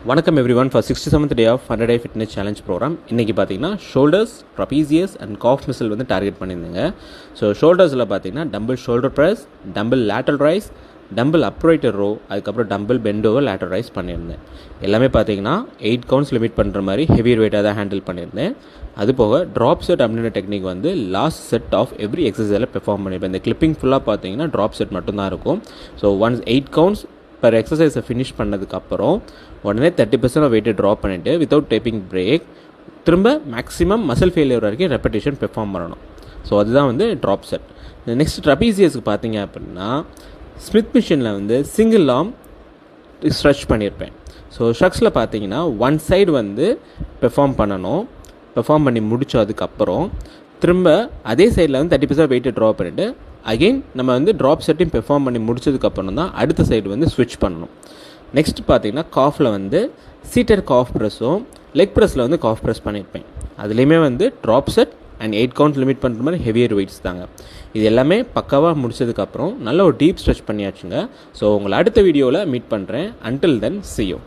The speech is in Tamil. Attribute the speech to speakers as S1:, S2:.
S1: வணக்கம் everyone for 67th day of 100 day fitness challenge program. இன்றைக்கி பார்த்தீங்கன்னா shoulders, trapezius and calf muscle வந்து டார்கெட் பண்ணியிருந்தேங்க. ஸோ ஷோல்டர்ஸில் பார்த்தீங்கன்னா dumbbell shoulder press, dumbbell lateral raise, dumbbell upright row, அதுக்கப்புறம் டம்பிள் பெண்டோவர் லேட்டரல் ரைஸ் பண்ணியிருந்தேன். எல்லாமே பார்த்தீங்கன்னா 8 கவுண்ட்ஸ் லிமிட் பண்ணுற மாதிரி ஹெவி வெயிட்டாக தான் ஹேண்டில் பண்ணியிருந்தேன். அது போக ட்ராப் செட் அப்படின்ற டெக்னிக் வந்து லாஸ்ட் செட் ஆஃப் எவ்ரி எக்ஸசைஸில் பெர்ஃபார்ம் பண்ணியிருப்பேன். இந்த கிளிப்பிங் ஃபுல்லாக பார்த்தீங்கன்னா ட்ராப் செட் மட்டும்தான் இருக்கும். ஸோ ஒன்ஸ் 8 கவுண்ட்ஸ் பர் எக்ஸசைஸை ஃபினிஷ் பண்ணதுக்கப்புறம் உடனே 30% வெயிட்டை ட்ராப் பண்ணிவிட்டு வித்தவுட் டேப்பிங் பிரேக் திரும்ப மேக்ஸிமம் மசில் ஃபெயிலியர் வரைக்கும் ரெப்படேஷன் பெர்ஃபார்ம் பண்ணணும். ஸோ அதுதான் வந்து ட்ராப் செட். நெக்ஸ்ட் ட்ரபீசியஸ்க்கு பார்த்தீங்க அப்படின்னா ஸ்மித் மிஷினில் வந்து சிங்கிள் ஆர்ம் ஸ்ட்ரெச் பண்ணியிருப்பேன். ஸோ ஸ்ட்ரக்ஸில் பார்த்தீங்கன்னா ஒன் சைடு வந்து பெர்ஃபார்ம் பண்ணி முடிச்சதுக்கப்புறம் திரும்ப அதே சைடில் வந்து 30% வெயிட்டை ட்ராப் பண்ணிவிட்டு அகெயின் நம்ம வந்து ட்ராப் செட்டையும் பெர்ஃபார்ம் பண்ணி முடிச்சதுக்கப்புறம் தான் அடுத்த சைடு வந்து ஸ்விட்ச் பண்ணணும். நெக்ஸ்ட் பார்த்தீங்கன்னா காஃபில் வந்து சீட்டட் காஃப் ப்ரெஸ்ஸும் லெக் ப்ரெஸ்ஸில் வந்து காஃப் ப்ரெஸ் பண்ணியிருப்பேன். அதுலேயுமே வந்து drop set and 8 count limit பண்ணுற மாதிரி ஹெவியர் வெயிட்ஸ் தாங்க. இது எல்லாமே பக்காவாக முடிச்சதுக்கப்புறம் நல்ல ஒரு டீப் ஸ்ட்ரெச் பண்ணியாச்சுங்க. ஸோ உங்களை அடுத்த வீடியோவில் மீட் பண்ணுறேன். Until then see you.